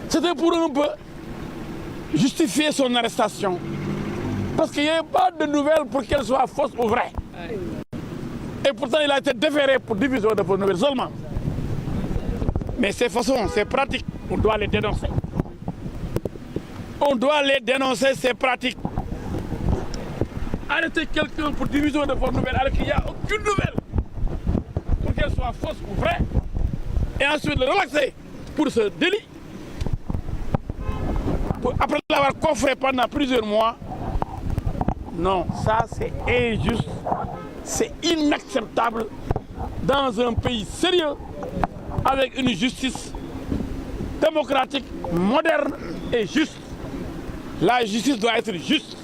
C'était pour un peu justifier son arrestation. Parce qu'il n'y avait pas de nouvelles pour qu'elles soient fausses ou vraies. Et pourtant, il a été déféré pour division de fausses nouvelles seulement. Mais ces façons, ces pratiques, on doit les dénoncer. On doit les dénoncer, ces pratiques. Arrêter quelqu'un pour division de fausses nouvelles alors qu'il n'y a aucune nouvelle pour qu'elle soit fausse ou vraie. Et ensuite le relaxer pour ce délit. Après l'avoir coffré pendant plusieurs mois. Non, ça c'est injuste, c'est inacceptable dans un pays sérieux avec une justice démocratique, moderne et juste. La justice doit être juste.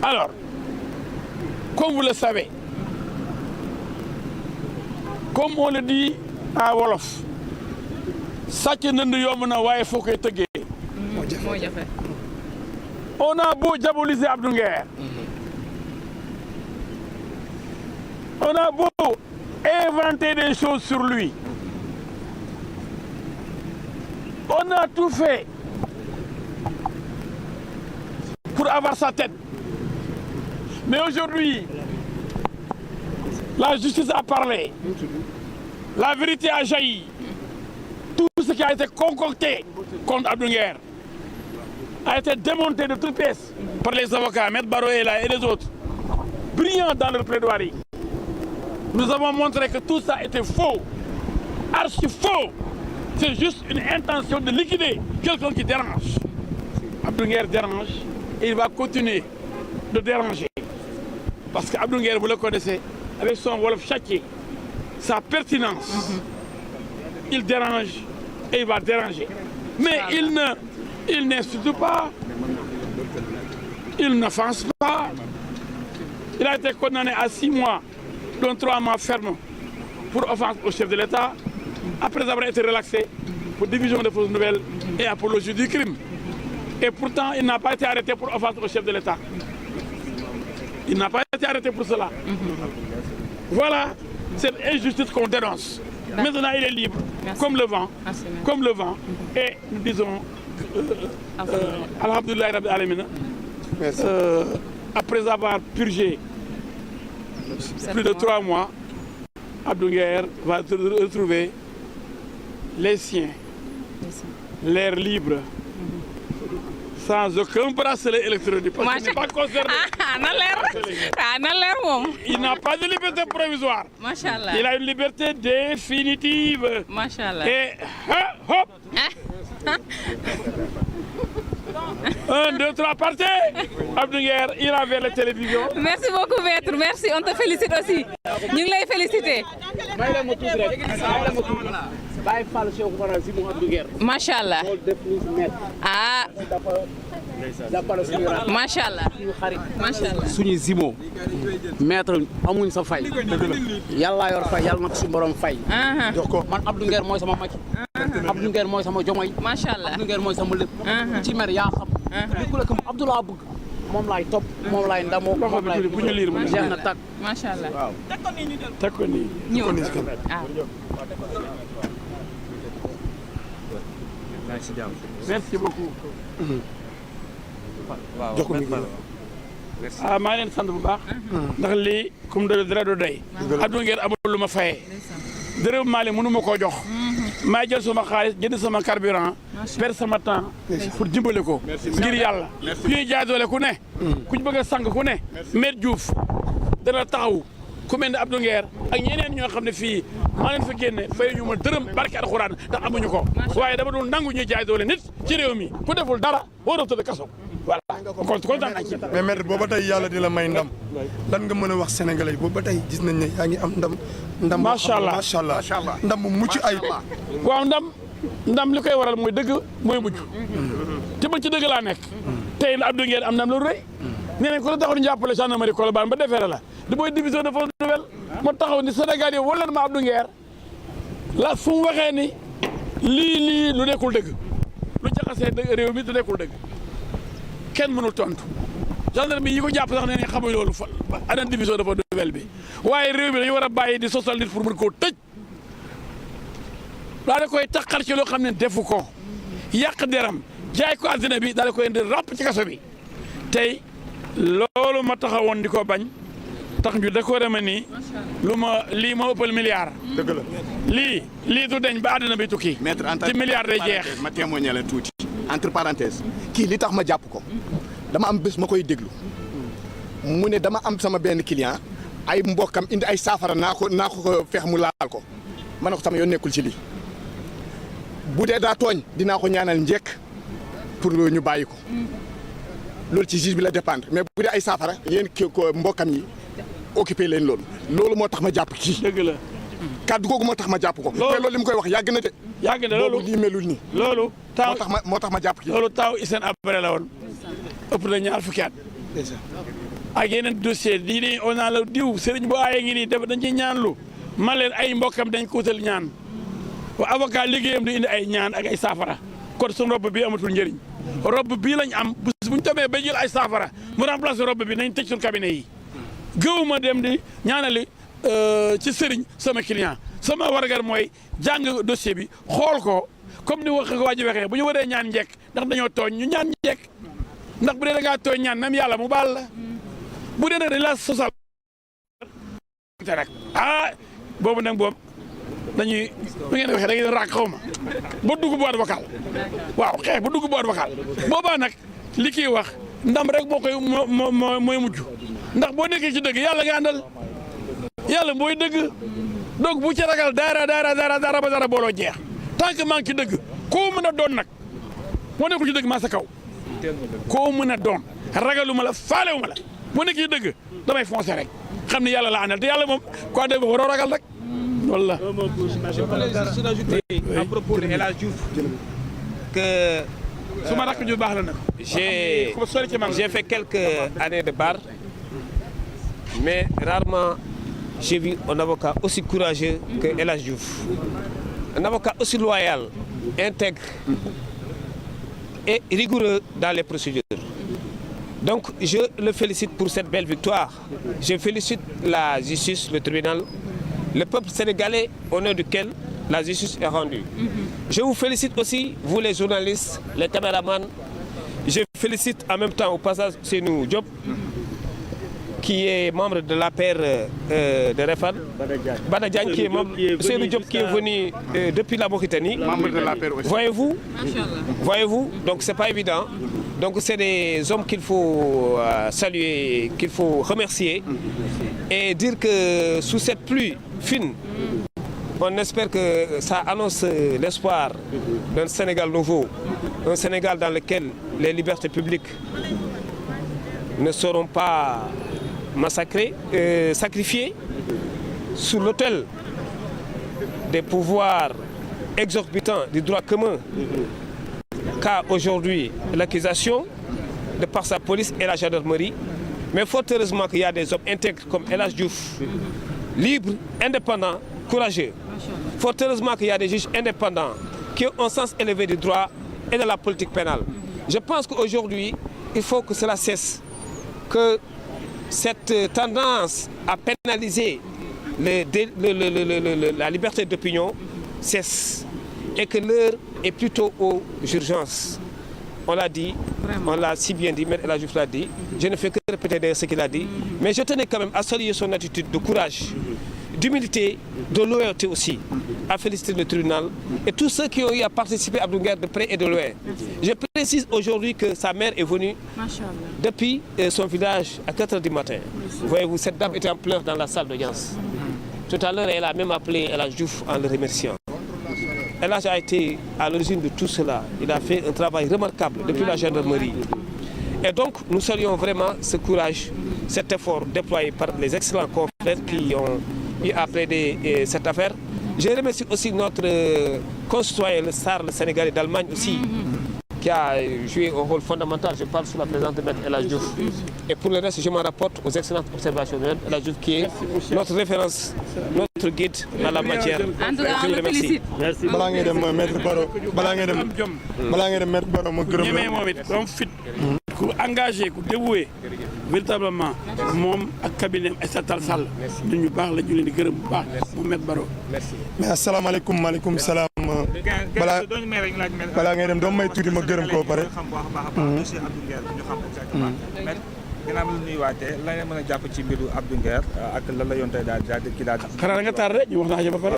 Alors, comme vous le savez, comme on le dit à Wolof, sàcc nënd yomb na waaye foo koy tëggee. On a beau diaboliser Abdou Nguer, on a beau inventer des choses sur lui, on a tout fait pour avoir sa tête. Mais aujourd'hui, la justice a parlé, la vérité a jailli. Tout ce qui a été concocté contre Abdou Nguer a été démonté de toutes pièces par les avocats, M. Baroela et les autres, brillants dans leur plaidoirie. Nous avons montré que tout ça était faux, archi faux. C'est juste une intention de liquider quelqu'un qui dérange. Abdou Nguer dérange et il va continuer de déranger. Parce que Abdou Nguer, vous le connaissez, avec son Wolof châtié, sa pertinence, il dérange et il va déranger. Mais il n'insulte pas, il n'offense pas. Il a été condamné à 6 mois, dont 3 mois fermes pour offense au chef de l'État, après avoir été relaxé pour division de fausses nouvelles et apologie du crime. Et pourtant, il n'a pas été arrêté pour offense au chef de l'État. Il n'a pas été arrêté pour cela. Voilà cette injustice qu'on dénonce. Maintenant, il est libre, comme le vent. Comme le vent. Et nous disons, Alhamdoulilah Rabbil Alamina, après avoir purgé plus de 3 mois, Abdou Nguer va retrouver les siens, l'air libre, sans aucun bracelet électronique. Parce qu'il n'est pas concerné. Il n'a pas de liberté provisoire. Il a une liberté définitive. Et hop! 1, 2, 3, partez! Abdou Nguer ira vers la télévision. Merci beaucoup, maître. Merci, on te félicite aussi. Nous les féliciter. Machallah. Ah. Machallah. Machallah. Suñu zimo maître amuñ sa fay. Yàlla yor fay, yàlla na ko suñu borom fay. Jox ko man Abdou Nguer mooy sama Macky. Abdou Nguer mooy sama Diomaye. Machallah. Abdou Nguer mooy sama lépp. Ci mer yaa xam. Li ku la comme Abdoulaye bëgg. Moom laay topp, moom laay ndamoo, moom laay bu ñu liir jeex na tàkk. Machallah. Waaw. Teg ko nii. Ñëw. Merci beaucoup. jox ko maa ngi leen sant bu baax. ndax lii comme dara du doy. Abdou Nguer amul lu ma fayee. dërëm Mali mënu ma koo jox. maa jël sama xaalis jënd sama carburant. perdre sama temps pour dimbale ko. ngir yàlla. ku ñuy jaay doole ku ne. ku ñu bëgg a sang ku ne. Maître Diouf dana taxaw ku mel ne Abdou Nguer ak ñeneen ñoo xam ne fii maa leen fa génne fay ñu ma dërëm barke alxuraan ndax amuñu ko. waaye dama dul nangu ñuy jaay doole nit ci réew mi ku deful dara waroo tëdd kaso. voilà kon kontaan naa ci. mais maître booba tey yàlla di la may ndam lan nga mën a wax sénégalais yi booba tey gis nañ ne yaa ngi am ndam. macha allah macha allah ndam bu mucc ayib. waaw ndam li koy waral mooy dëgg mooy mujj. te man ci dëgg laa nekk. tey Abdou Nguer am ndam lu rëy. nee nañ ko la taxaw ñu jàppale gendarmerie Colobane ba defeere la di booy division de fausses nouvelles moo taxaw ni Sénégal yi wala ma Abdou Nguer la fu mu waxee ni lii lu nekkul dëgg lu jaxasee réew mi du nekkul dëgg kenn mënul tontu gendarmerie yi ko jàpp sax nee nañ xamuñ loolu fa ana division de fausses nouvelles bi waaye réew mi dañu war a bàyyi di sosal nit pour mën koo tëj daal di koy taxal ci loo xam ne defu ko yàq deram jaay ko àddina bi daal di koy indi ràpp ci kaso bi tey loolu ma taxawoon di ko bañ tax ñu décoré ma nii lu ma lii ma ëppal milliard. dëgg la lii du deñ ba àddina bi tukki. maître ci milliard day jeex. ma témoigner la tuuti entre parenthèses kii li tax ma jàpp ko dama am bés ma koy déglu mu ne dama am sama benn client ay mbokkam indi ay saafara naa ko feex mu laal ko ma ne ko sama yoon nekkul ci lii bu dee daa tooñ dinaa ko ñaanal njëkk pour ñu bàyyi ko loolu ci juge bi la dépendre mais bu dee ay saafara yéen ko mbokkam yi occupé leen loolu moo tax ma jàpp kii. dëgg la. kàddu googu moo tax ma jàpp ko. loolu li mu koy wax yàgg na de. yàgg na loolu lii melul nii. loolu taaw moo tax ma jàpp kii. loolu taaw Hissène Habré la woon ëpp na ñaar fukki at. ak yeneen dossier lii nii on a la diw sëriñ bu aaye ngi nii dañ ci ñaan lu man leen ay mbokkam dañ ko wutal ñaan wa avocat liggéeyam di indi ay ñaan ak ay saafara kon suñu robb bi amatul njëriñ robb bii lañ am bu ñu tomee ba jël ay saafara mu remplacer robb bi nañ tëj suñu cabinet yi gëwuma dem di ñaanali ci sëriñ sama client sama wargar mooy jàng dossier bi xool ko comme ni wax ko waa ji waxee bu ñu waree ñaan njekk ndax dañoo tooñ ñu ñaan njekk ndax bu dee da ngaa tooñ ñaan même yàlla mu baal la bu dee nag dañ la sosal rek boobu nag boobu dañuy bu ngeen waxee da ngeen raak xaw ma ba dugg boîte vocale waaw xeex ba dugg boîte vocale boobaa nag li kii wax ndam rek moo koy mooy mujj ndax boo nekkee ci dëgg yàlla nga àndal yàlla mooy dëgg donc bu ci ragal dara ba dara booloo jeex tant que maa ngi ci dëgg koo mën a doon nag moo nekkul ci dëgg maa sa kaw koo mën a doon ragaluma la faalewuma la moo nekk ci dëgg damay foncé rek xam ne yàlla la àndal te yàlla moom quoi dëgg waroo ragal rek walla. Je voulais juste rajouter à propos de El Hadj Diouf que suma rakk ju baax la nag. J'ai fait quelques années de bar, mais rarement j'ai vu un avocat aussi courageux que El Hadj Diouf. Un avocat aussi loyal, intègre et rigoureux dans les procédures. Donc je le félicite pour cette belle victoire. Je félicite la justice, le tribunal, le peuple sénégalais au nom duquel la justice est rendue. Je vous félicite aussi, vous les journalistes, les caméramans. Je félicite en même temps au passage Senou Diop, qui est membre de l'APR de Refane. Bada Diagne, qui est membre, Senou Diop qui est venu depuis la Mauritanie. Membre de l'APR aussi. Voyez-vous, donc c'est pas évident. Donc c'est des hommes qu'il faut saluer, qu'il faut remercier et dire que sous cette pluie fine, on espère que ça annonce l'espoir d'un Sénégal nouveau, un Sénégal dans lequel les libertés publiques ne seront pas massacrées, sacrifiées sur l'autel des pouvoirs exorbitants du droit commun qu'a aujourd'hui l'accusation de par sa police et la gendarmerie. Mais fort heureusement qu'il y a des hommes intègres comme El Hadj Diouf, libres, indépendants, courageux. Fort heureusement qu'il y a des juges indépendants qui ont un sens élevé du droit et de la politique pénale. Je pense qu'aujourd'hui, il faut que cela cesse, que cette tendance à pénaliser la liberté d'opinion cesse et que l'heure est plutôt aux urgences. On l'a dit, on l'a si bien dit, M. El Hadj Diouf l'a dit. Je ne fais que répéter ce qu'il a dit. Mais je tenais quand même à saluer son attitude de courage, d'humilité, de loyauté aussi, à féliciter le tribunal et tous ceux qui ont eu à participer à Abdou Nguer de près et de loin. Je précise aujourd'hui que sa mère est venue depuis son village à 4 h du matin. Voyez-vous, cette dame était en pleurs dans la salle d'audience. Tout à l'heure, elle a même appelé El Hadj Diouf en le remerciant. El Hadj a été à l'origine de tout cela. Il a fait un travail remarquable depuis la gendarmerie. Et donc, nous saluons vraiment ce courage, cet effort déployé par les excellents confrères qui ont eu à plaider cette affaire. Je remercie aussi notre concitoyen, le SAR, le Sénégalais d'Allemagne aussi, qui a joué un rôle fondamental. Je parle sous la présence de M. El Hadj Diouf. Et pour le reste, je me rapporte aux excellentes observations de M. El Hadj Diouf, qui est notre référence, notre guide en la matière. Je vous remercie. balaa ngay dem maître Baro balaa ngay dem maître Baro ma gërëm ñemee moom it comme fit ku engagé ku dévoué véritablement moom ak cabinet Aïssata Tall Sall ñun ñu baax la ñu leen di gërëm bu baax moom maître Baro mais asalaamaaleykum maaleykum salaam balaa ngay dem doom may tuuti ma gërëm ko pare. ginnaaw bi la nuyuwaatee lan la mën a jàpp ci mbiru Abdou Nguer ak lan la yoon tey daal di kii daal. xanaa nga tardé ñu wax naa ci ba pare.